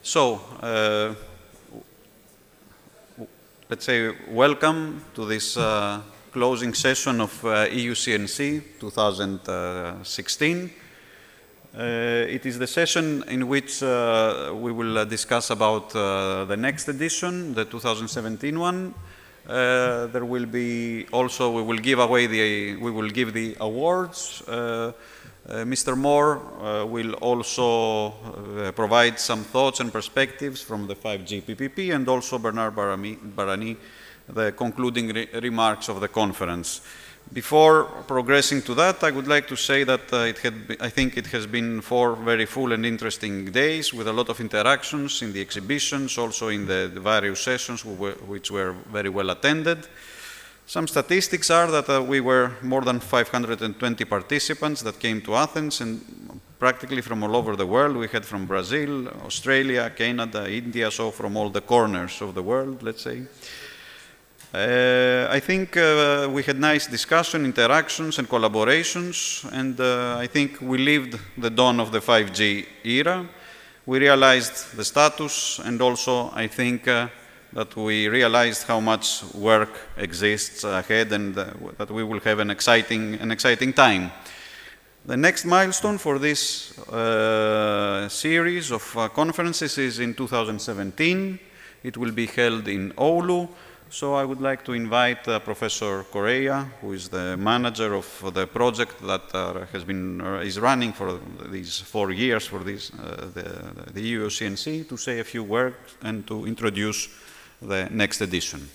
So, let's say welcome to this closing session of EuCNC 2016. It is the session in which we will discuss about the next edition, the 2017 one. There will be also, we will give the awards. Mr. Moore will also provide some thoughts and perspectives from the 5G PPP, and also Bernard Barani, the concluding remarks of the conference. Before progressing to that, I would like to say that I think it has been 4 very full and interesting days with a lot of interactions in the exhibitions, also in the various sessions which were very well attended. Some statistics are that we were more than 520 participants that came to Athens, and practically from all over the world. We had from Brazil, Australia, Canada, India, so from all the corners of the world, let's say. I think we had nice discussion, interactions, and collaborations, and I think we lived the dawn of the 5G era. We realized the status, and also I think that we realized how much work exists ahead, and that we will have an exciting time. The next milestone for this series of conferences is in 2017. It will be held in Oulu. So I would like to invite Professor Correa, who is the manager of the project that is running for these 4 years for this, the EuCNC, to say a few words and to introduce the next edition.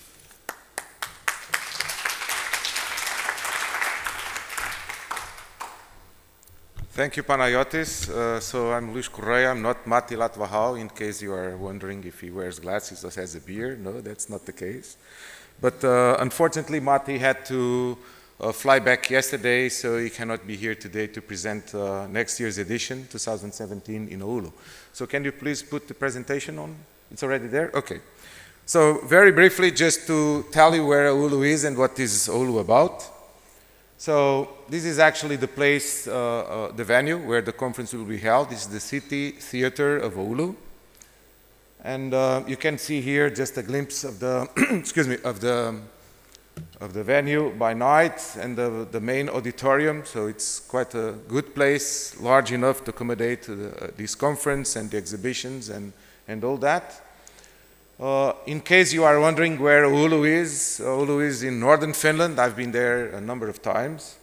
Thank you, Panayotis. So I'm Luis Correa. I'm not Mati Latvahau, in case you are wondering if he wears glasses or has a beard. No, that's not the case. But unfortunately, Mati had to fly back yesterday, so he cannot be here today to present next year's edition, 2017, in Oulu. So can you please put the presentation on? It's already there? Okay. So very briefly, just to tell you where Oulu is and what is Oulu about. So this is actually the place, the venue where the conference will be held. This is the City Theater of Oulu. And you can see here just a glimpse of the, excuse me, of the venue by night, and the main auditorium. So it's quite a good place, large enough to accommodate this conference and the exhibitions and all that. In case you are wondering where Oulu is in northern Finland. I've been there a number of times.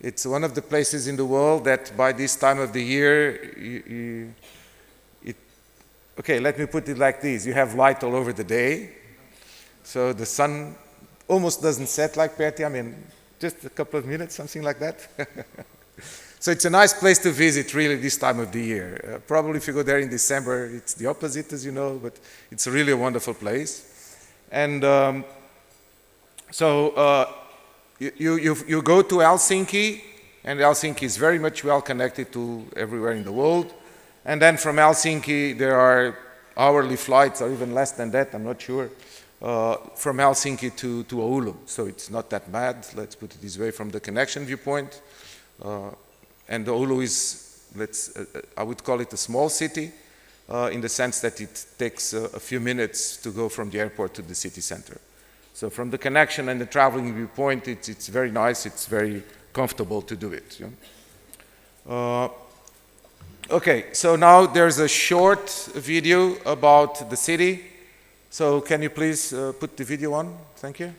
It's one of the places in the world that by this time of the year, okay, let me put it like this. You have light all over the day. So the sun almost doesn't set like Pertti. I mean, just a couple of minutes, something like that. So it's a nice place to visit, really, this time of the year. Probably if you go there in December, it's the opposite, as you know, but it's really a wonderful place. And you go to Helsinki, and Helsinki is very much well connected to everywhere in the world. And then from Helsinki, there are hourly flights, or even less than that, I'm not sure, from Helsinki to Oulu. So it's not that bad, let's put it this way, from the connection viewpoint. And Oulu is, I would call it a small city, in the sense that it takes a few minutes to go from the airport to the city center. So from the connection and the traveling viewpoint, it's very nice, it's very comfortable to do it. Yeah? Okay, so now there's a short video about the city. So can you please put the video on? Thank you.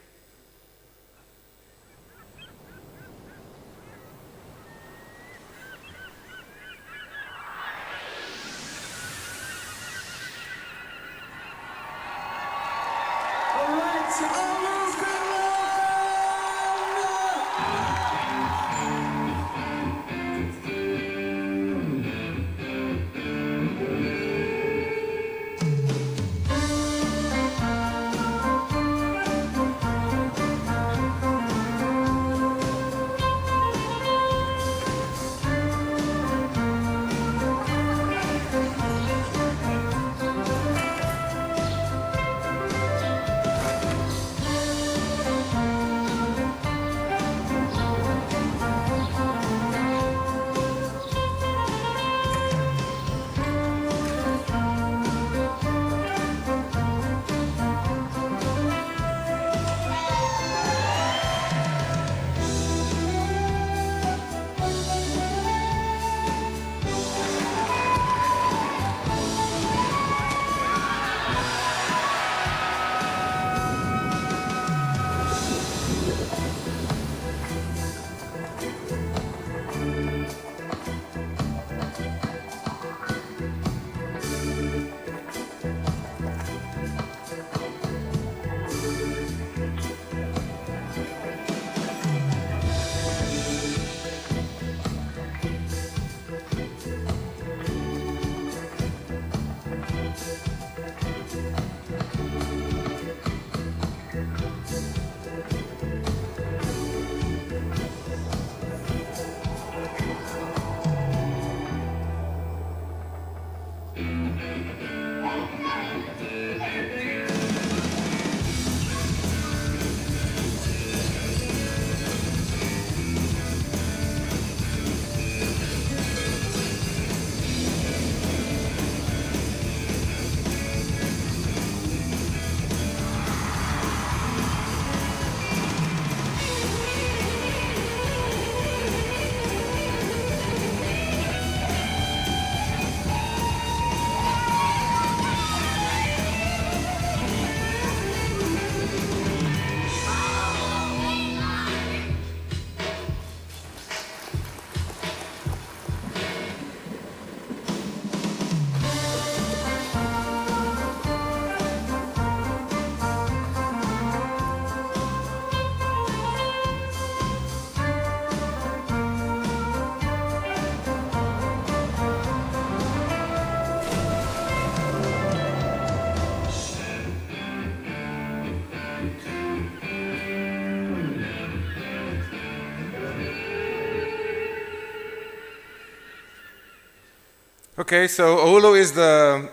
Okay, so Oulu is the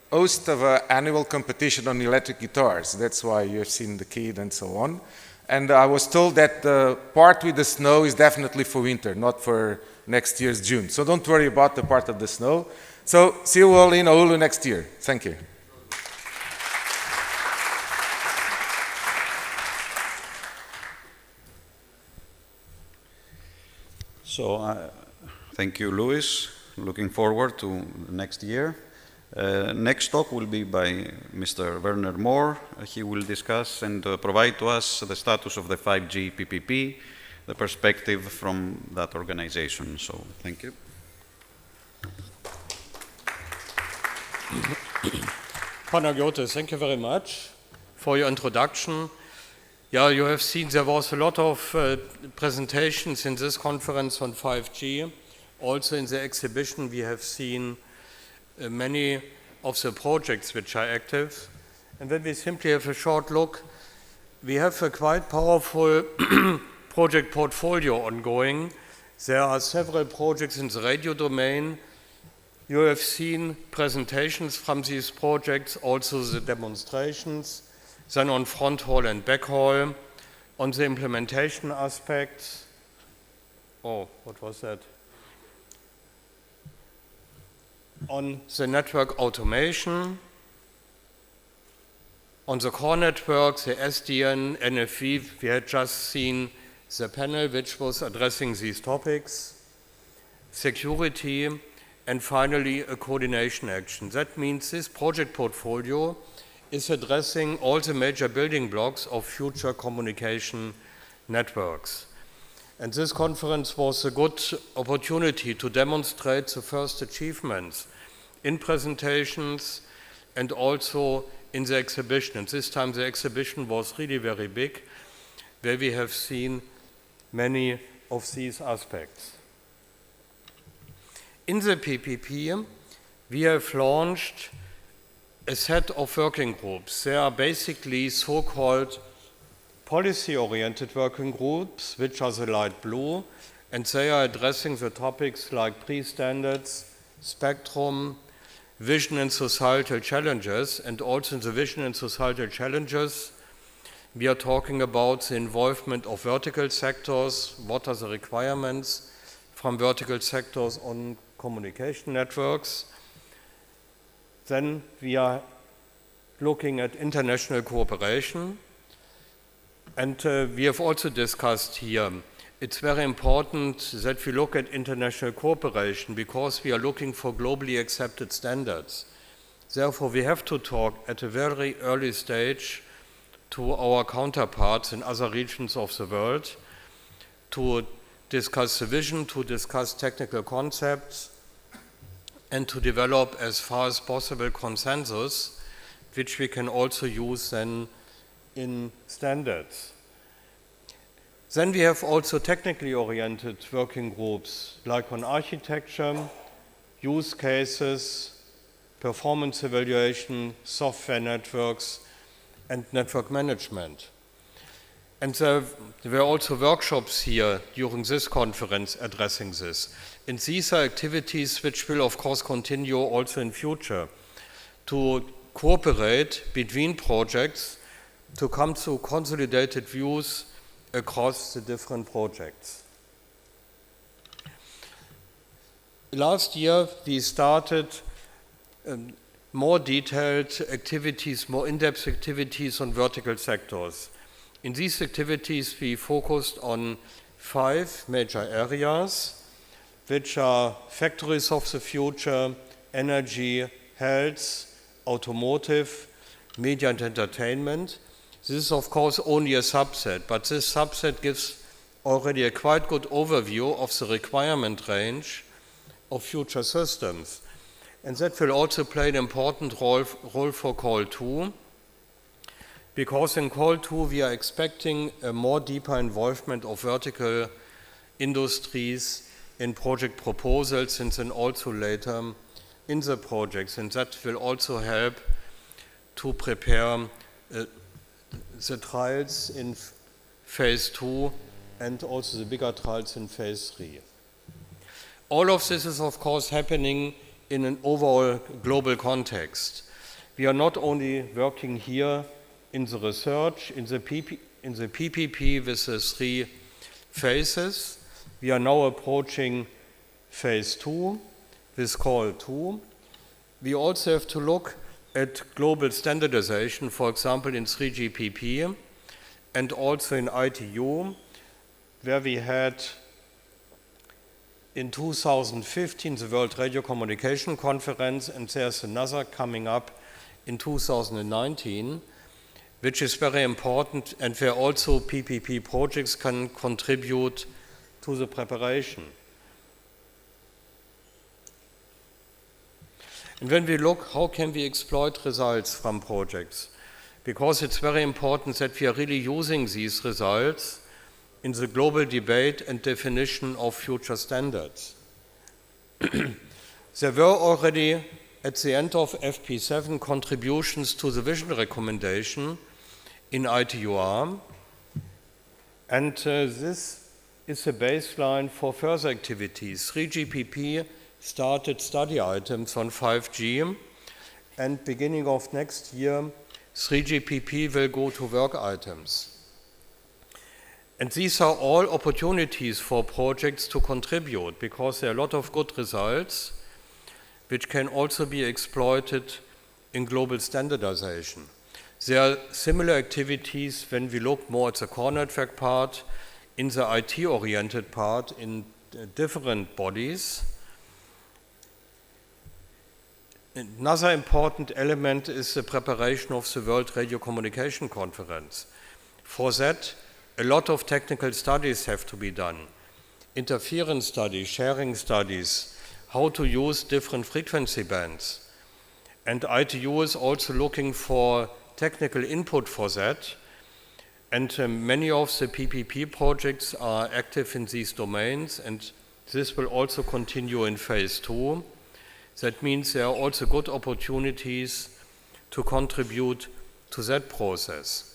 host of an annual competition on electric guitars. That's why you have seen the kid and so on. And I was told that the part with the snow is definitely for winter, not for next year's June. So don't worry about the part of the snow. So see you all in Oulu next year. Thank you. So thank you, Luis. Looking forward to next year. Next talk will be by Mr. Werner Mohr. He will discuss and provide to us the status of the 5G PPP, the perspective from that organization. So thank you. Panagiotis, thank you very much for your introduction. Yeah, you have seen there was a lot of presentations in this conference on 5G. Also in the exhibition we have seen many of the projects which are active. And when we simply have a short look, we have a quite powerful project portfolio ongoing. There are several projects in the radio domain. You have seen presentations from these projects, also the demonstrations, then on front hall and back hall, on the implementation aspects. Oh, what was that? On the network automation, on the core networks, the SDN, NFV, we had just seen the panel which was addressing these topics, security, and finally a coordination action. That means this project portfolio is addressing all the major building blocks of future communication networks. And this conference was a good opportunity to demonstrate the first achievements in presentations and also in the exhibition. And this time the exhibition was really very big, where we have seen many of these aspects. In the PPP, we have launched a set of working groups. They are basically so-called policy-oriented working groups, which are the light blue, and they are addressing the topics like pre-standards, spectrum, vision and societal challenges, and also in the vision and societal challenges, we are talking about the involvement of vertical sectors, what are the requirements from vertical sectors on communication networks. Then we are looking at international cooperation. And we have also discussed here, it's very important that we look at international cooperation because we are looking for globally accepted standards. Therefore, we have to talk at a very early stage to our counterparts in other regions of the world to discuss the vision, to discuss technical concepts, and to develop as far as possible consensus, which we can also use then in standards. Then we have also technically oriented working groups, like on architecture, use cases, performance evaluation, software networks, and network management. And there were also workshops here during this conference addressing this. And these are activities which will, of course, continue also in future to cooperate between projects to come to consolidated views across the different projects. Last year, we started more detailed activities, more in-depth activities on vertical sectors. In these activities, we focused on 5 major areas, which are factories of the future, energy, health, automotive, media and entertainment. This is, of course, only a subset, but this subset gives already a quite good overview of the requirement range of future systems. And that will also play an important role for Call 2, because in Call 2 we are expecting a more deeper involvement of vertical industries in project proposals and then also later in the projects. And that will also help to prepare the trials in phase 2 and also the bigger trials in phase 3. All of this is, of course, happening in an overall global context. We are not only working here in the research, in the PPP with the 3 phases. We are now approaching phase 2 with call 2. We also have to look at global standardization, for example, in 3GPP and also in ITU, where we had in 2015 the World Radio Communication Conference, and there's another coming up in 2019, which is very important, and where also PPP projects can contribute to the preparation. And when we look, how can we exploit results from projects? Because it's very important that we are really using these results in the global debate and definition of future standards. There were already, at the end of FP7, contributions to the vision recommendation in ITUR, and this is a baseline for further activities. 3GPP started study items on 5G, and beginning of next year, 3GPP will go to work items. And these are all opportunities for projects to contribute, because there are a lot of good results which can also be exploited in global standardization. There are similar activities when we look more at the core network part, in the IT-oriented part, in different bodies. Another important element is the preparation of the World Radio Communication Conference. For that, a lot of technical studies have to be done. Interference studies, sharing studies, how to use different frequency bands. And ITU is also looking for technical input for that. And many of the PPP projects are active in these domains, and this will also continue in phase 2. That means there are also good opportunities to contribute to that process.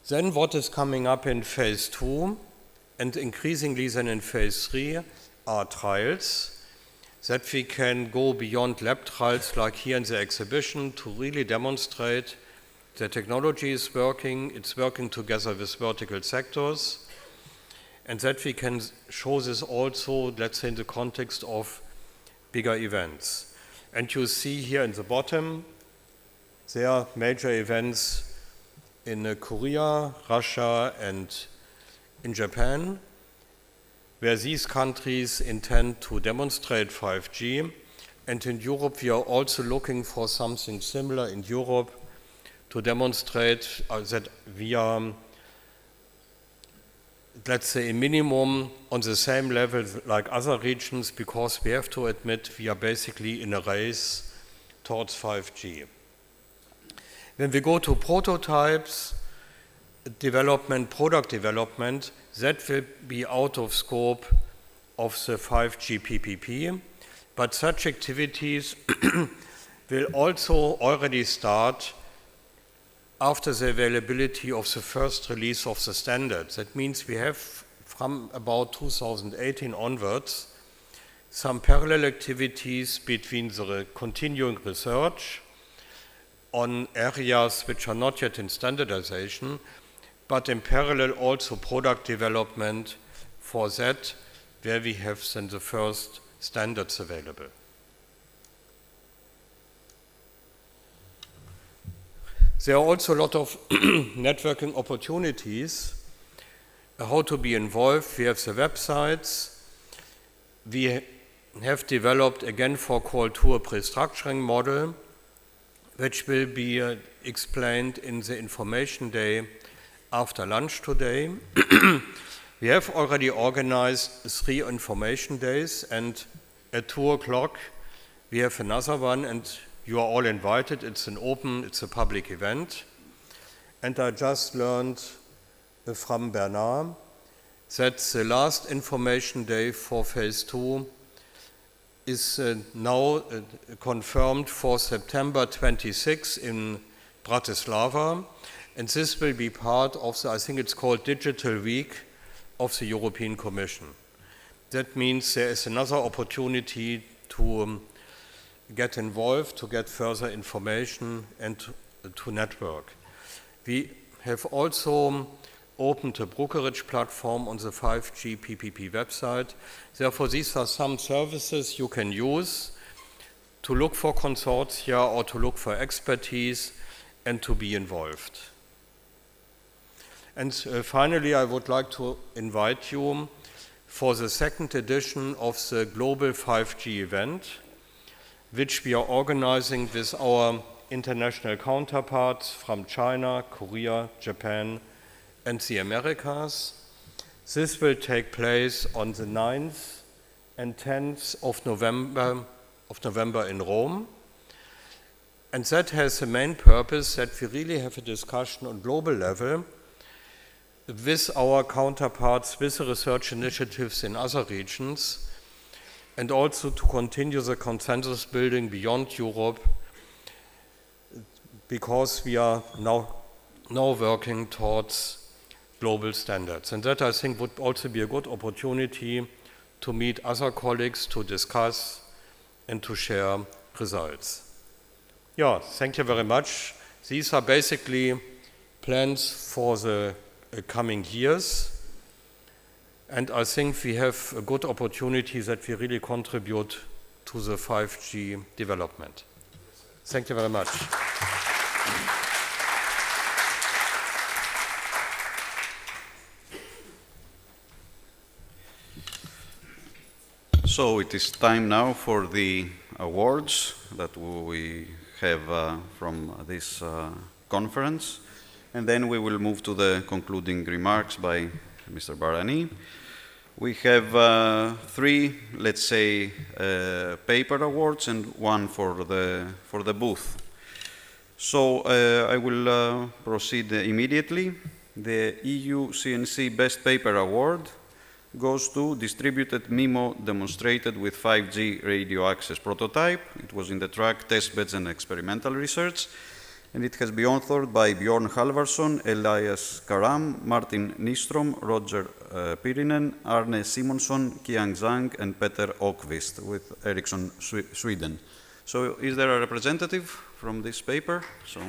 Then what is coming up in phase 2 and increasingly then in phase 3 are trials, that we can go beyond lab trials like here in the exhibition to really demonstrate the technology is working, it's working together with vertical sectors, and that we can show this also, let's say, in the context of bigger events. And you see here in the bottom, there are major events in Korea, Russia, and in Japan, where these countries intend to demonstrate 5G. And in Europe, we are also looking for something similar in Europe to demonstrate that we are, let's say, a minimum on the same level like other regions, because we have to admit we are basically in a race towards 5G. When we go to prototypes, development, product development, that will be out of scope of the 5G PPP, but such activities will also already start after the availability of the first release of the standard. That means we have, from about 2018 onwards, some parallel activities between the continuing research on areas which are not yet in standardization, but in parallel also product development for that, where we have then the first standards available. There are also a lot of networking opportunities, how to be involved. We have the websites. We have developed, again for Call 2, a pre-structuring model, which will be explained in the information day after lunch today. We have already organized 3 information days, and at 2 o'clock we have another one, and you are all invited. It's a public event. And I just learned from Bernard that the last information day for phase 2 is now confirmed for September 26 in Bratislava, and this will be part of the, I think it's called Digital Week of the European Commission. That means there is another opportunity to to get involved, to get further information, and to network. We have also opened a brokerage platform on the 5G PPP website. Therefore, these are some services you can use to look for consortia or to look for expertise and to be involved. And finally, I would like to invite you for the second edition of the Global 5G event, which we are organizing with our international counterparts from China, Korea, Japan, and the Americas. This will take place on the 9th and 10th of November in Rome. And that has the main purpose that we really have a discussion on global level with our counterparts, with the research initiatives in other regions, and also to continue the consensus building beyond Europe, because we are now working towards global standards. And that, I think, would also be a good opportunity to meet other colleagues, to discuss, and to share results. Yeah, thank you very much. These are basically plans for the coming years. And I think we have a good opportunity that we really contribute to the 5G development. Thank you very much. So it is time now for the awards that we have from this conference. And then we will move to the concluding remarks by Mr. Barani. We have three, let's say, paper awards and one for the booth. So I will proceed immediately. The EuCNC Best Paper Award goes to Distributed MIMO Demonstrated with 5G Radio Access Prototype. It was in the track Testbeds and Experimental Research. And it has been authored by Bjorn Halvarsson, Elias Karam, Martin Nystrom, Roger Pirinen, Arne Simonsson, Kiang Zhang, and Peter Åkvist with Ericsson Sweden. So is there a representative from this paper? So.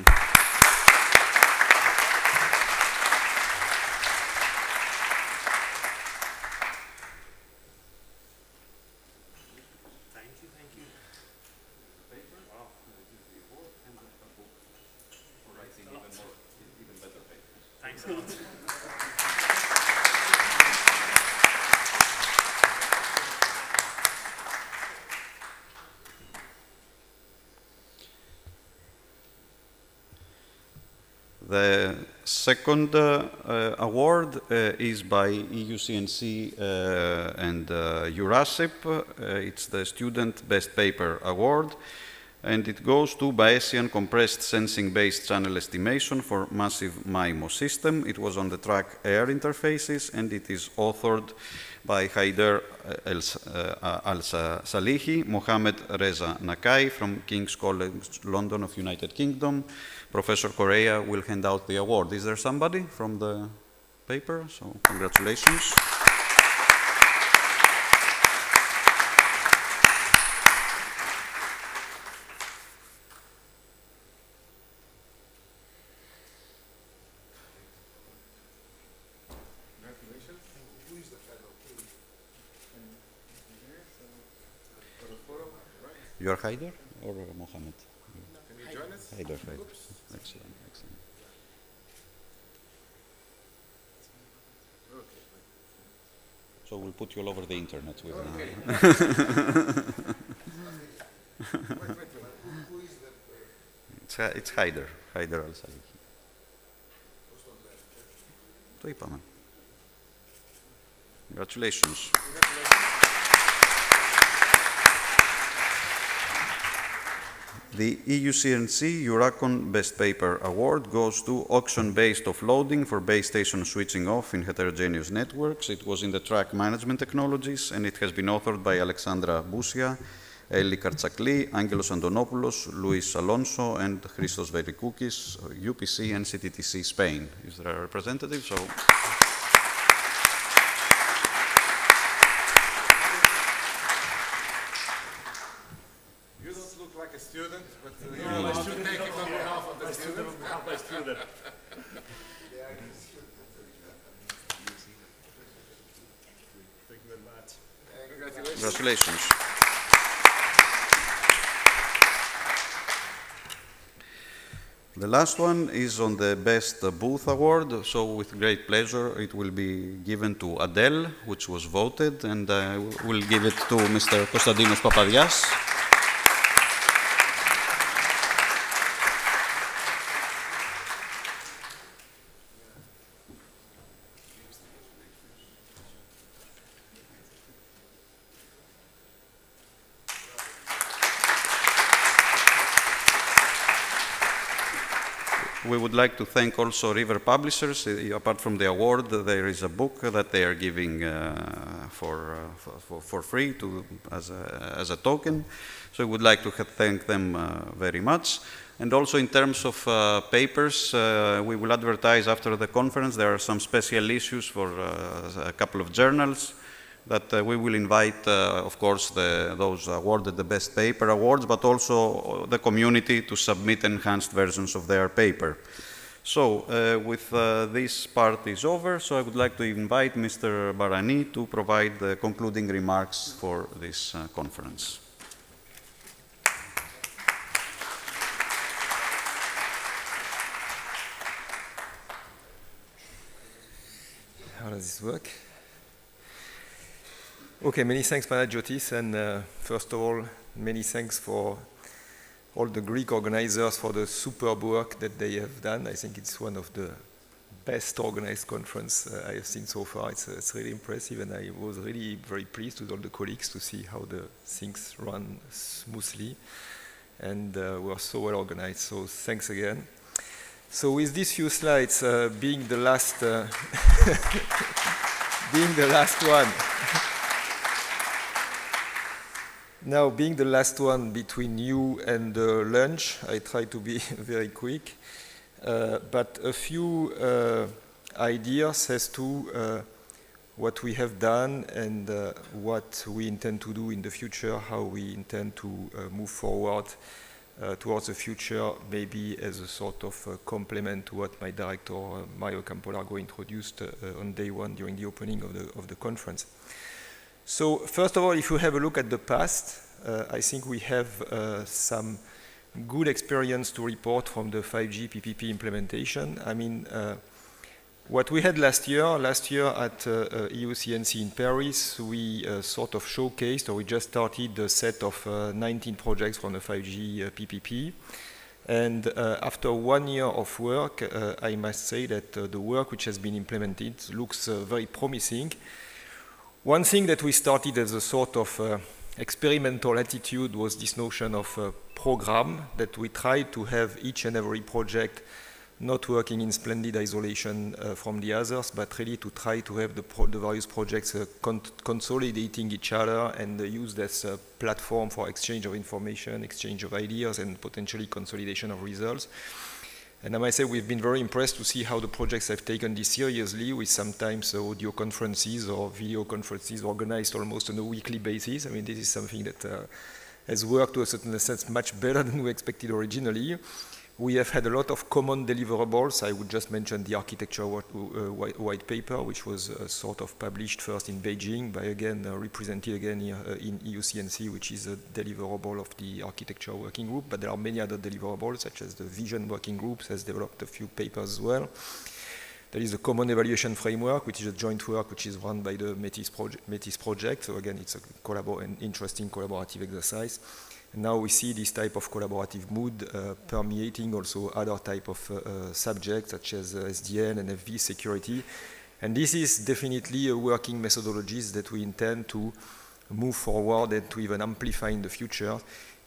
The second award is by EuCNC and EURASIP. It's the Student Best Paper Award, and it goes to Bayesian Compressed Sensing-Based Channel Estimation for Massive MIMO System. It was on the track Air Interfaces, and it is authored by Haider Al-Salihi, Mohamed Reza Nakai from King's College London of United Kingdom. Professor Correa will hand out the award. Is there somebody from the paper? So congratulations. You are Haider or Mohammed? Can you join us? Haider. Excellent, excellent. So we'll put you all over the internet with It's Haider Al-Salihi. Το είπαμε. Congratulations. The EuCNC Euracon Best Paper Award goes to Auction-Based Offloading for Base Station Switching Off in Heterogeneous Networks. It was in the track Management Technologies, and it has been authored by Alexandra Bousia, Eli Kartsakli, Angelos Antonopoulos, Luis Alonso, and Christos Verikoukis, UPC and CTTC Spain. Is there a representative? So. Congratulations. The last one is on the Best Booth Award, so with great pleasure it will be given to Adele, which was voted, and we'll give it to Mr. Konstantinos Papadias. We would like to thank also River Publishers. Apart from the award, there is a book that they are giving for free as a token. So we would like to thank them very much. And also in terms of papers, we will advertise after the conference. There are some special issues for a couple of journals that we will invite, of course, those awarded the Best Paper Awards, but also the community to submit enhanced versions of their paper. So, with this part is over, so I would like to invite Mr. Barani to provide the concluding remarks for this conference. How does this work? Okay, many thanks, Panagiotis, and first of all, many thanks for all the Greek organizers for the superb work that they have done. I think it's one of the best organized conference I have seen so far. It's really impressive, and I was really very pleased with all the colleagues to see how the things run smoothly, and we are so well organized, so thanks again. So with these few slides, being the last, being the last one, now, being the last one between you and lunch, I try to be very quick, but a few ideas as to what we have done and what we intend to do in the future, how we intend to move forward towards the future, maybe as a sort of complement to what my director, Mario Campolago, introduced on day one during the opening of the conference. So first of all, if you have a look at the past, I think we have some good experience to report from the 5G PPP implementation. I mean, what we had last year at EuCNC in Paris, we sort of showcased, or we just started a set of 19 projects from the 5G PPP. And after 1 year of work, I must say that the work which has been implemented looks very promising. One thing that we started as a sort of experimental attitude was this notion of program, that we tried to have each and every project not working in splendid isolation from the others, but really to try to have the various projects consolidating each other and used as a platform for exchange of information, exchange of ideas, and potentially consolidation of results. And I might say we've been very impressed to see how the projects have taken this seriously, with sometimes audio conferences or video conferences organized almost on a weekly basis. I mean, this is something that has worked to a certain extent much better than we expected originally. We have had a lot of common deliverables. I would just mention the architecture white paper, which was sort of published first in Beijing, by again represented again here in EuCNC, which is a deliverable of the architecture working group. But there are many other deliverables, such as the vision working group has developed a few papers as well. There is a common evaluation framework, which is a joint work which is run by the METIS project. So again, it's an interesting collaborative exercise. And now we see this type of collaborative mood permeating also other type of subjects, such as SDN and FV security. And this is definitely a working methodologies that we intend to move forward and to even amplify in the future.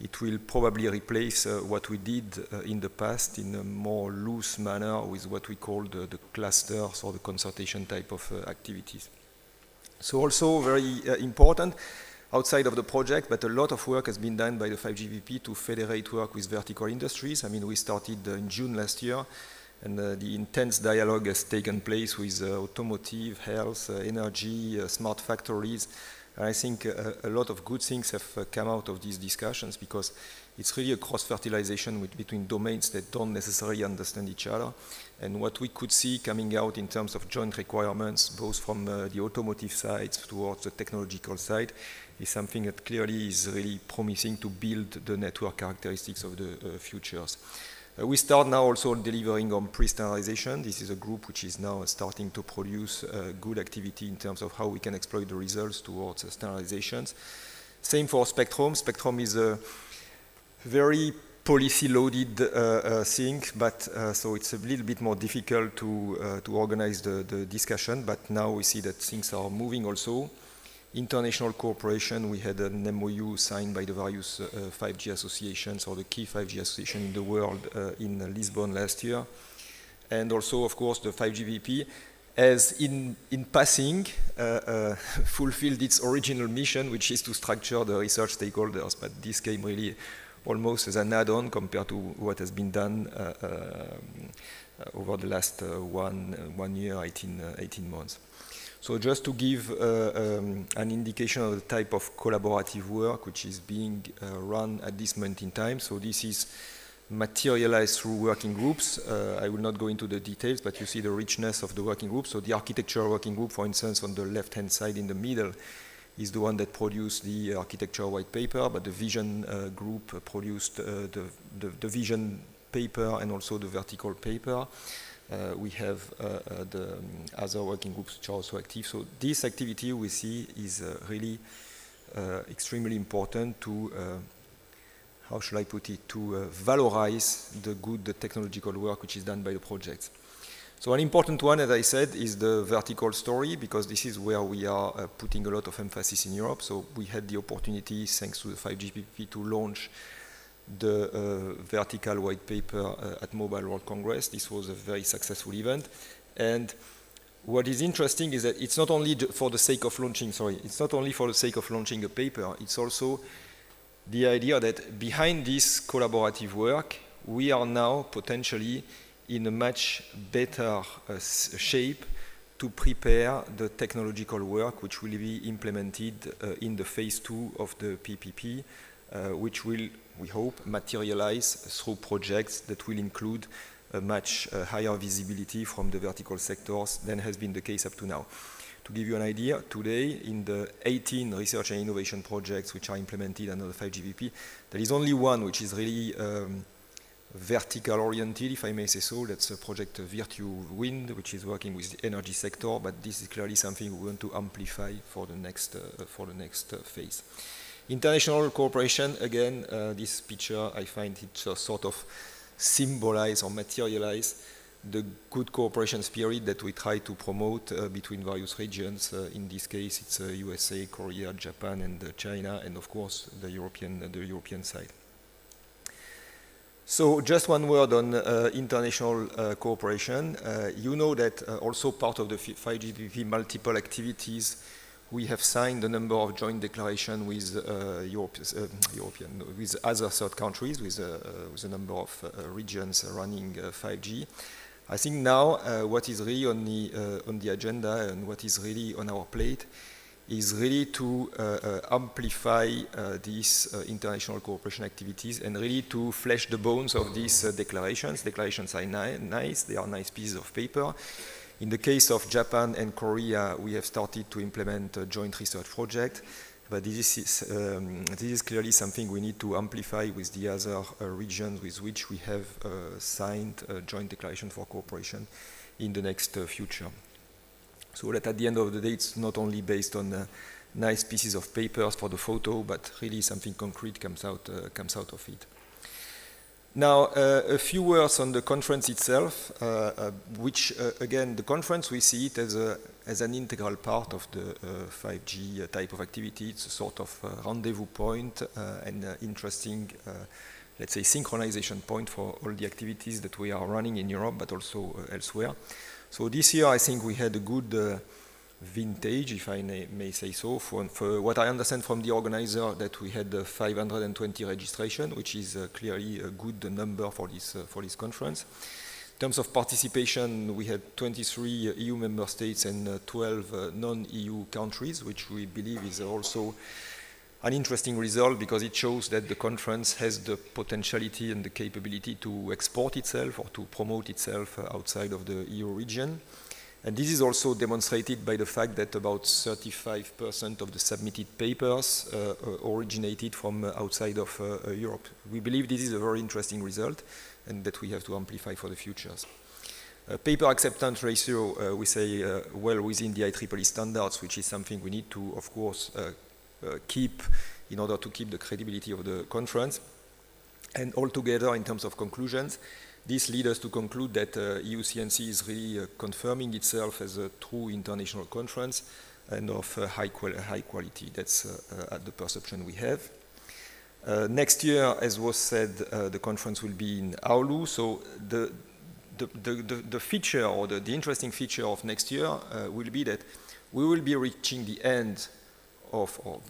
It will probably replace what we did in the past in a more loose manner with what we call the clusters or the consultation type of activities. So also very important, outside of the project, but a lot of work has been done by the 5GPP to federate work with vertical industries. I mean, we started in June last year, and the intense dialogue has taken place with automotive, health, energy, smart factories, And I think a lot of good things have come out of these discussions, because it's really a cross-fertilization between domains that don't necessarily understand each other. And what we could see coming out in terms of joint requirements, both from the automotive side towards the technological side, is something that clearly is really promising to build the network characteristics of the futures. We start now also delivering on pre-standardization. This is a group which is now starting to produce good activity in terms of how we can exploit the results towards standardizations. Same for Spectrum. Spectrum is a very policy-loaded thing, but so it's a little bit more difficult to organize the discussion, but now we see that things are moving also. International cooperation, we had an MOU signed by the various 5G associations, or the key 5G association in the world in Lisbon last year. And also, of course, the 5G VP has, in passing, fulfilled its original mission, which is to structure the research stakeholders. But this came really almost as an add-on compared to what has been done over the last 1 year, 18 months. So just to give an indication of the type of collaborative work which is being run at this moment in time. So this is materialized through working groups. I will not go into the details, but you see the richness of the working group. So the architecture working group, for instance, on the left-hand side in the middle, is the one that produced the architecture white paper, but the vision group produced the vision paper and also the vertical paper. We have the other working groups which are also active. So this activity we see is really extremely important to, how should I put it, to valorize the good technological work which is done by the projects. So an important one, as I said, is the vertical story, because this is where we are putting a lot of emphasis in Europe. So we had the opportunity, thanks to the 5G PPP, to launch the vertical white paper at Mobile World Congress. This was a very successful event. And what is interesting is that it's not only for the sake of launching, it's not only for the sake of launching a paper, it's also the idea that behind this collaborative work, we are now potentially in a much better shape to prepare the technological work which will be implemented in the phase 2 of the PPP, which will, we hope, materialize through projects that will include a much higher visibility from the vertical sectors than has been the case up to now. To give you an idea, today in the 18 research and innovation projects which are implemented under the 5GPP, there is only one which is really vertical oriented, if I may say so. That's a project Virtue Wind, which is working with the energy sector, but this is clearly something we want to amplify for the next phase. International cooperation, again, this picture, I find it sort of symbolize or materialize the good cooperation spirit that we try to promote between various regions. In this case, it's USA, Korea, Japan, and China, and of course the European side. So just one word on international cooperation. You know that also part of the 5GPP multiple activities, we have signed a number of joint declarations with with other third countries, with a number of regions running 5G. I think now what is really on the agenda and what is really on our plate is really to amplify these international cooperation activities and really to flesh the bones of these declarations. Declarations are nice, they are nice pieces of paper. In the case of Japan and Korea, we have started to implement a joint research project, but this is clearly something we need to amplify with the other regions with which we have signed a joint declaration for cooperation in the next future. So that at the end of the day, it's not only based on nice pieces of papers for the photo, but really something concrete comes out of it. Now, a few words on the conference itself, which, again, the conference, we see it as an integral part of the 5G type of activity. It's a sort of rendezvous point and interesting, let's say, synchronization point for all the activities that we are running in Europe, but also elsewhere. So this year, I think we had a good vintage, if I may say so, for what I understand from the organizer, that we had 520 registration, which is clearly a good number for this conference. In terms of participation, we had 23 EU member states and 12 non-EU countries, which we believe is also an interesting result because it shows that the conference has the potentiality and the capability to export itself or to promote itself outside of the EU region. And this is also demonstrated by the fact that about 35% of the submitted papers originated from outside of Europe. We believe this is a very interesting result and that we have to amplify for the futures. Paper acceptance ratio, we say well within the IEEE standards, which is something we need to, of course, keep in order to keep the credibility of the conference. And altogether, in terms of conclusions, this leads us to conclude that EuCNC is really confirming itself as a true international conference and of high quality. That's the perception we have. Next year, as was said, the conference will be in Oulu. So the feature or the interesting feature of next year will be that we will be reaching the end of, or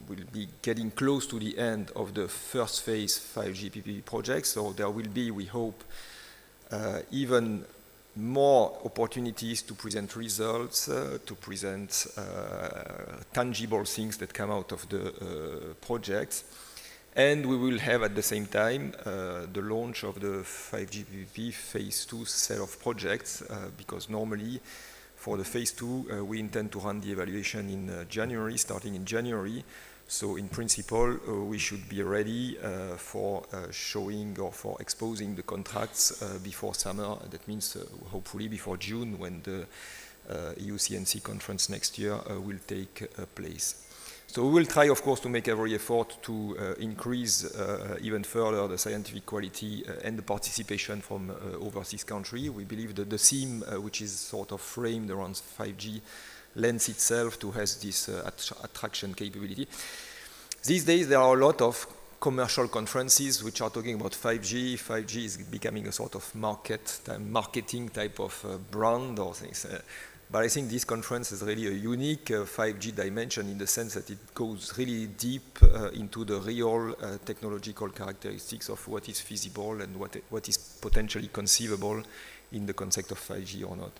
will be getting close to the end of the first phase 5GPP project. So there will be, we hope, even more opportunities to present results, to present tangible things that come out of the projects. And we will have at the same time the launch of the 5GPP phase 2 set of projects because normally for the phase 2 we intend to run the evaluation in January, starting in January. So in principle, we should be ready for showing or for exposing the contracts before summer. That means hopefully before June when the EuCNC conference next year will take place. So we will try, of course, to make every effort to increase even further the scientific quality and the participation from overseas countries. We believe that the theme, which is sort of framed around 5G, lends itself to has this attraction capability. These days there are a lot of commercial conferences which are talking about 5G. 5G is becoming a sort of marketing type of brand or things. But I think this conference is really a unique 5G dimension in the sense that it goes really deep into the real technological characteristics of what is feasible and what is potentially conceivable in the concept of 5G or not.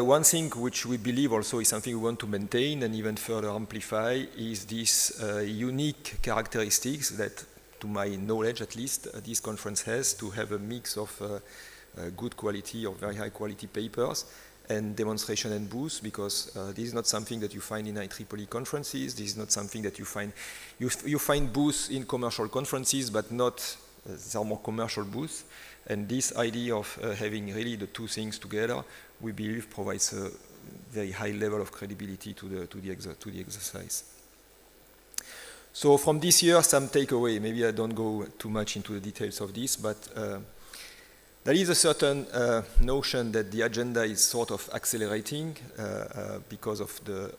One thing which we believe also is something we want to maintain and even further amplify is these unique characteristics that, to my knowledge at least, this conference has to have a mix of good quality or very high quality papers and demonstration and booths, because this is not something that you find in IEEE conferences. This is not something that you find. You find booths in commercial conferences, but not, there are more commercial booths. And this idea of having really the two things together, we believe provides a very high level of credibility to the exercise. So from this year, some takeaway. Maybe I don't go too much into the details of this, but there is a certain notion that the agenda is sort of accelerating because of the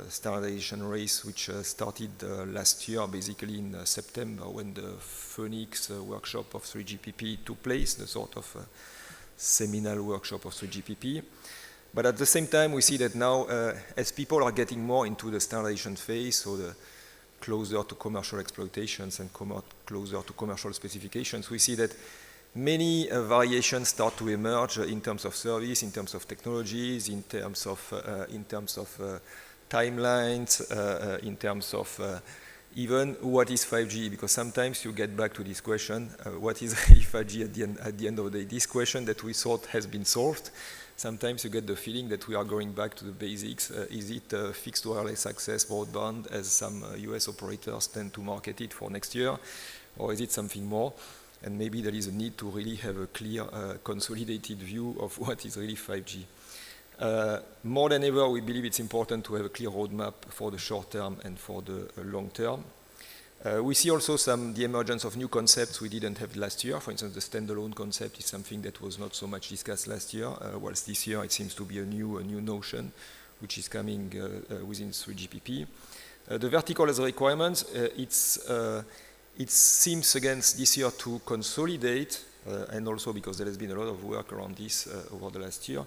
standardization race which started last year, basically in September when the Phoenix workshop of 3GPP took place, the sort of seminal workshop of 3GPP. But at the same time, we see that now, as people are getting more into the standardization phase, so the closer to commercial exploitations and closer to commercial specifications, we see that many variations start to emerge in terms of service, in terms of technologies, in terms of timelines, in terms of even what is 5G, because sometimes you get back to this question, what is really 5G at the end of the day? This question that we thought has been solved, sometimes you get the feeling that we are going back to the basics. Is it fixed wireless access broadband, as some US operators tend to market it for next year, or is it something more? And maybe there is a need to really have a clear, consolidated view of what is really 5G. More than ever, we believe it's important to have a clear roadmap for the short term and for the long term. We see also the emergence of new concepts we didn't have last year. For instance, the standalone concept is something that was not so much discussed last year, whilst this year it seems to be a new notion which is coming within 3GPP. The vertical as a requirement, it seems against this year to consolidate, and also because there has been a lot of work around this over the last year.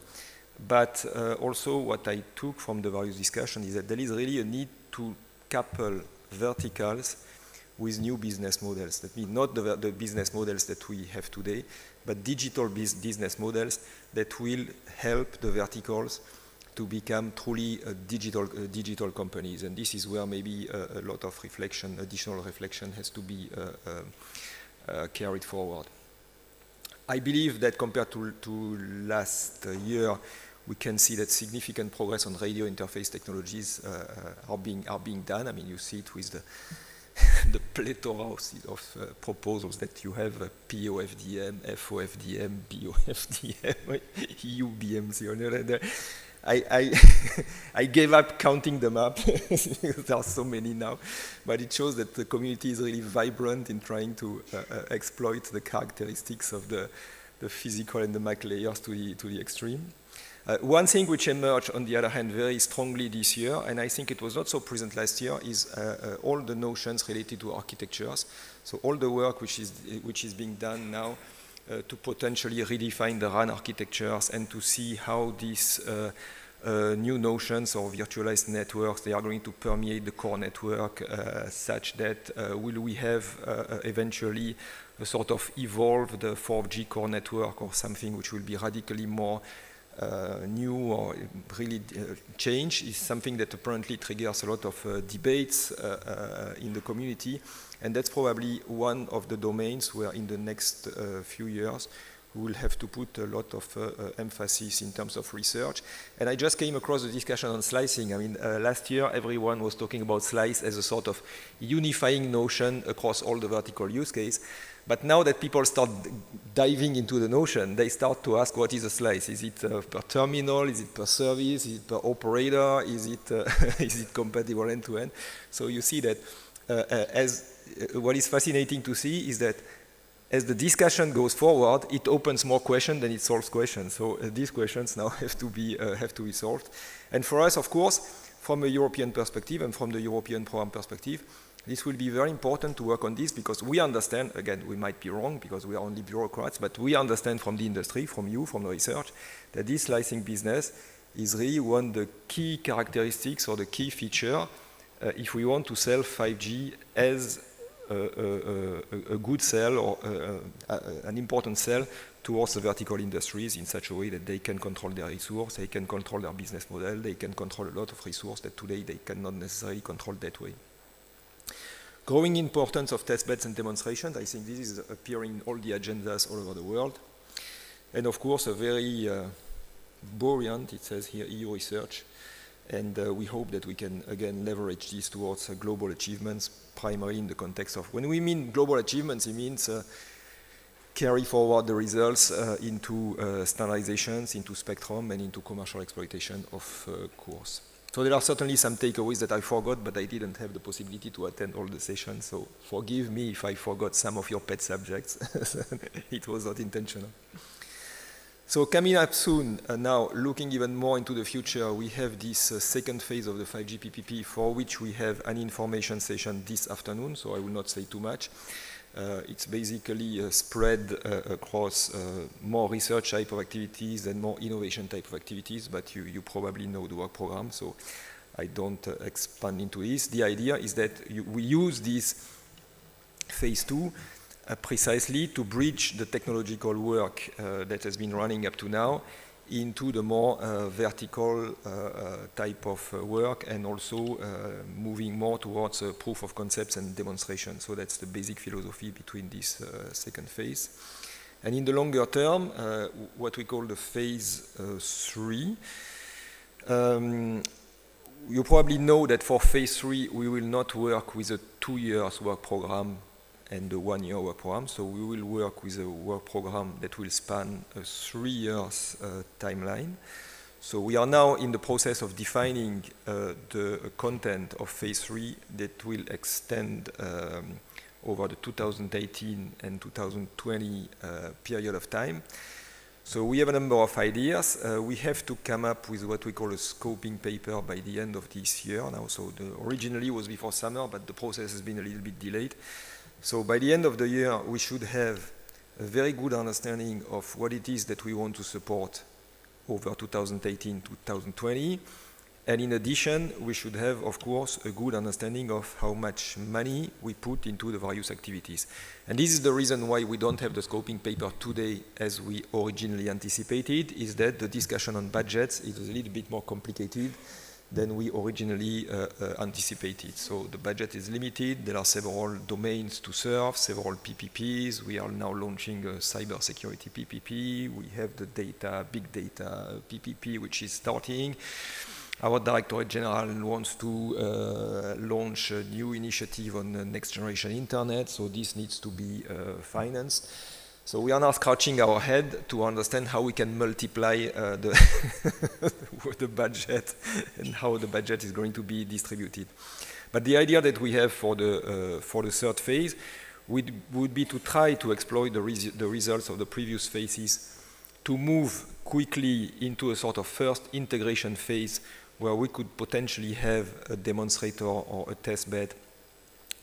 But also what I took from the various discussions is that there is really a need to couple verticals with new business models. That means not the business models that we have today, but digital business models that will help the verticals to become truly digital companies. And this is where maybe a lot of reflection, additional reflection has to be carried forward. I believe that compared to last year, we can see that significant progress on radio interface technologies are being done. I mean, you see it with the plethora of proposals that you have, POFDM, FOFDM, BOFDM, EuBMC. I gave up counting them up. There are so many now, but it shows that the community is really vibrant in trying to exploit the characteristics of the physical and the MAC layers to the extreme. One thing which emerged, on the other hand, very strongly this year, and I think it was not so present last year, is all the notions related to architectures. So all the work which is being done now to potentially redefine the RAN architectures and to see how these new notions of virtualized networks, they are going to permeate the core network such that will we have eventually a sort of evolved 4G core network or something which will be radically more new or really change, is something that apparently triggers a lot of debates in the community. And that's probably one of the domains where in the next few years we will have to put a lot of emphasis in terms of research. And I just came across the discussion on slicing. I mean, last year everyone was talking about slice as a sort of unifying notion across all the vertical use case. But now that people start diving into the notion, they start to ask, what is a slice? Is it per terminal? Is it per service? Is it per operator? Is it compatible end-to-end? So you see that what is fascinating to see is that as the discussion goes forward, it opens more questions than it solves questions. So these questions now have to be solved. And for us, of course, from a European perspective and from the European program perspective, this will be very important to work on this because we understand, again, we might be wrong because we are only bureaucrats, but we understand from the industry, from you, from the research, that this slicing business is really one of the key characteristics or the key feature if we want to sell 5G as a good sell or an important sell towards the vertical industries in such a way that they can control their resource, they can control their business model, they can control a lot of resource that today they cannot necessarily control that way. Growing importance of test beds and demonstrations, I think this is appearing in all the agendas all over the world. And of course, a very buoyant, it says here, EU research. And we hope that we can, again, leverage this towards global achievements, primarily in the context of, when we mean global achievements, it means carry forward the results into standardizations, into spectrum, and into commercial exploitation of course. So there are certainly some takeaways that I forgot, but I didn't have the possibility to attend all the sessions, so forgive me if I forgot some of your pet subjects. It was not intentional. So coming up soon, now looking even more into the future, we have this second phase of the 5G PPP for which we have an information session this afternoon, so I will not say too much. It's basically spread across more research type of activities and more innovation type of activities, but you probably know the work program, so I don't expand into this. The idea is that we use this phase 2 precisely to bridge the technological work that has been running up to now into the more vertical type of work and also moving more towards proof of concepts and demonstration. So that's the basic philosophy between this second phase. And in the longer term, what we call the phase 3, you probably know that for phase 3 we will not work with a 2 years work program and the 1 year work program. So we will work with a work program that will span a 3 years timeline. So we are now in the process of defining the content of phase 3 that will extend over the 2018 and 2020 period of time. So we have a number of ideas. We have to come up with what we call a scoping paper by the end of this year now. So originally was before summer, but the process has been a little bit delayed. So by the end of the year, we should have a very good understanding of what it is that we want to support over 2018-2020, And in addition, we should have, of course, a good understanding of how much money we put into the various activities. And this is the reason why we don't have the scoping paper today as we originally anticipated, is that the discussion on budgets is a little bit more complicated than we originally anticipated. So the budget is limited. There are several domains to serve, several PPPs. We are now launching a cybersecurity PPP. We have the data, big data PPP, which is starting. Our Directorate General wants to launch a new initiative on the next generation internet, so this needs to be financed. So we are now scratching our head to understand how we can multiply the budget and how the budget is going to be distributed. But the idea that we have for the third phase would be to try to exploit the results of the previous phases to move quickly into a sort of first integration phase where we could potentially have a demonstrator or a test bed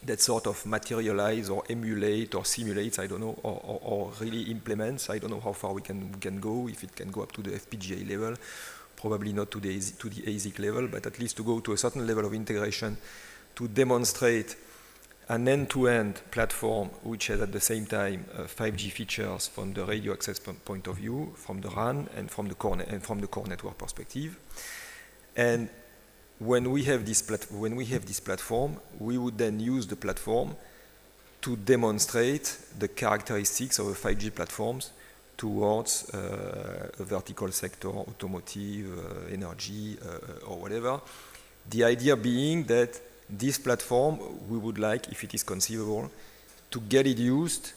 that sort of materialize or emulate or simulates, I don't know, or really implements. I don't know how far we can go, if it can go up to the FPGA level, probably not to the ASIC level, but at least to go to a certain level of integration to demonstrate an end-to-end platform which has at the same time 5G features from the radio access point of view, from the RAN and from the core network perspective. And when we have this platform, we would then use the platform to demonstrate the characteristics of a 5G platforms towards a vertical sector, automotive, energy, or whatever. The idea being that this platform, we would like, if it is conceivable, to get it used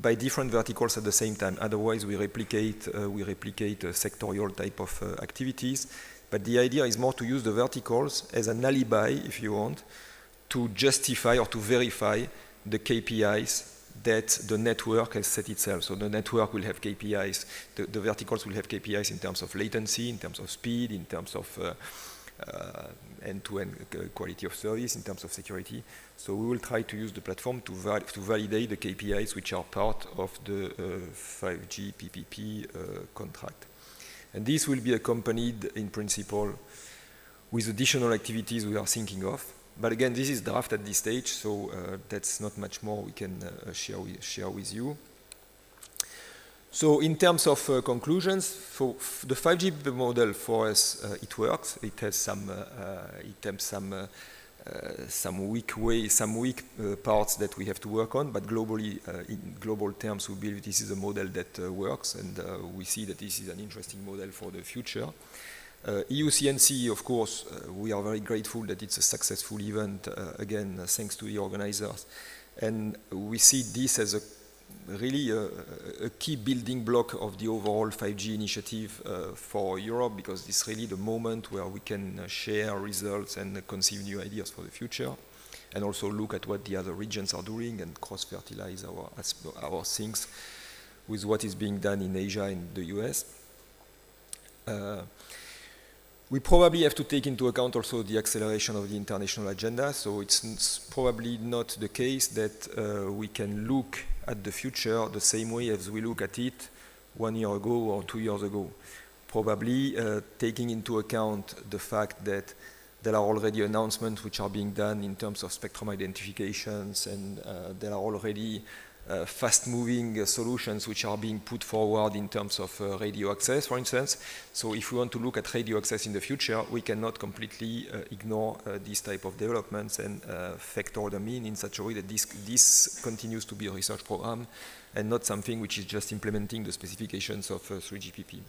by different verticals at the same time. Otherwise, we replicate sectorial type of activities. But the idea is more to use the verticals as an alibi, if you want, to justify or to verify the KPIs that the network has set itself. So the network will have KPIs, the verticals will have KPIs in terms of latency, in terms of speed, in terms of end-to-end quality of service, in terms of security. So we will try to use the platform to validate the KPIs which are part of the 5G PPP contract. And this will be accompanied, in principle, with additional activities we are thinking of. But again, this is draft at this stage, so that's not much more we can share with you. So in terms of conclusions, for the 5G model for us, it works. It has some weak parts that we have to work on, but globally, in global terms, we believe this is a model that works, and we see that this is an interesting model for the future. EuCNC, of course, we are very grateful that it's a successful event, again, thanks to the organizers. And we see this as a really a key building block of the overall 5G initiative for Europe, because it's really the moment where we can share results and conceive new ideas for the future, and also look at what the other regions are doing and cross-fertilize our things with what is being done in Asia and the US. We probably have to take into account also the acceleration of the international agenda, so it's probably not the case that we can look at the future the same way as we look at it 1 year ago or 2 years ago. Probably taking into account the fact that there are already announcements which are being done in terms of spectrum identifications, and there are already fast-moving solutions which are being put forward in terms of radio access, for instance. So if we want to look at radio access in the future, we cannot completely ignore these type of developments and factor them in such a way that this continues to be a research program and not something which is just implementing the specifications of 3GPP.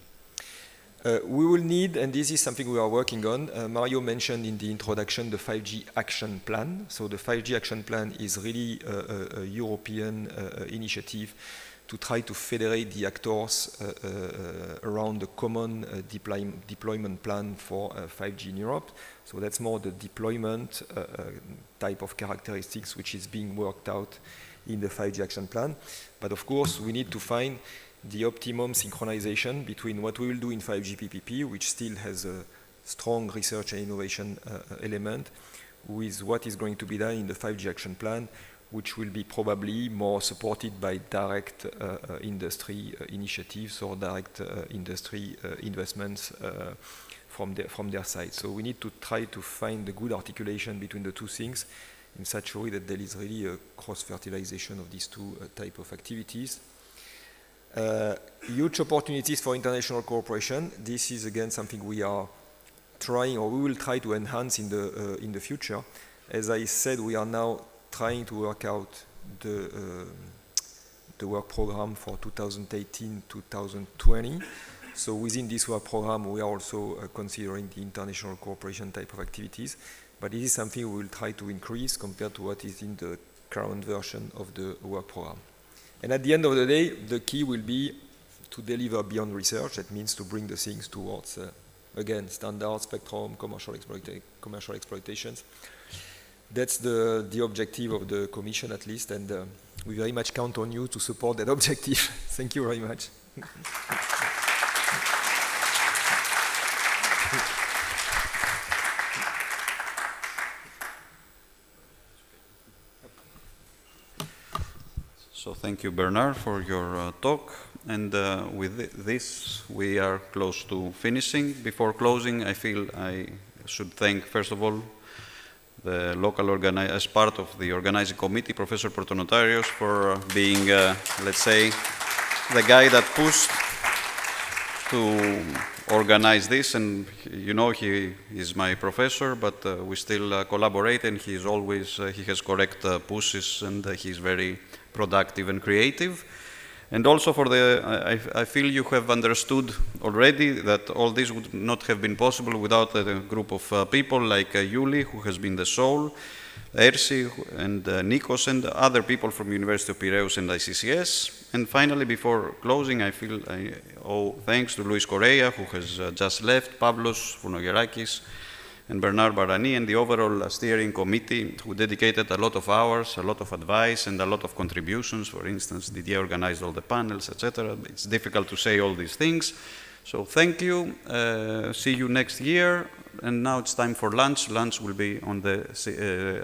We will need, and this is something we are working on, Mario mentioned in the introduction the 5G action plan. So the 5G action plan is really a European initiative to try to federate the actors around the common deployment plan for 5G in Europe. So that's more the deployment type of characteristics which is being worked out in the 5G action plan. But of course, we need to find the optimum synchronization between what we will do in 5G PPP, which still has a strong research and innovation element, with what is going to be done in the 5G action plan, which will be probably more supported by direct industry initiatives or direct industry investments from their side. So we need to try to find the good articulation between the two things in such a way that there is really a cross-fertilization of these two type of activities. Huge opportunities for international cooperation. This is again something we are trying, or we will try to enhance in the future. As I said, we are now trying to work out the work program for 2018-2020. So within this work program, we are also considering the international cooperation type of activities. But it is something we will try to increase compared to what is in the current version of the work program. And at the end of the day, the key will be to deliver beyond research. That means to bring the things towards, again, standard, spectrum, commercial exploitations. That's the objective of the Commission, at least, and we very much count on you to support that objective. Thank you very much. So thank you, Bernard, for your talk. And with this, we are close to finishing. Before closing, I feel I should thank, first of all, the local as part of the organizing committee, Professor Protonotarios, for being, let's say, the guy that pushed to organize this. And you know, he is my professor, but we still collaborate, and he is always, he has correct pushes, and he's very productive and creative. And also for the, I feel you have understood already that all this would not have been possible without a group of people like Yuli, who has been the soul, Ersi and Nikos, and other people from University of Piraeus and ICCS. And finally, before closing, I feel I owe thanks to Luis Correa, who has just left, Pavlos Founogerakis, and Bernard Barani, and the overall steering committee, who dedicated a lot of hours, a lot of advice, and a lot of contributions. For instance, Didier organized all the panels, etc. It's difficult to say all these things. So thank you. See you next year. And now it's time for lunch. Lunch will be on the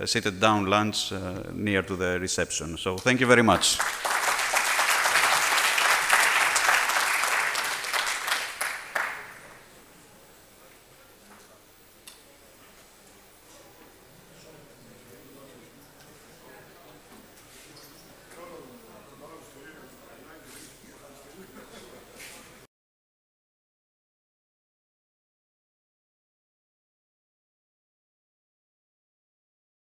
seated down lunch near to the reception. So thank you very much.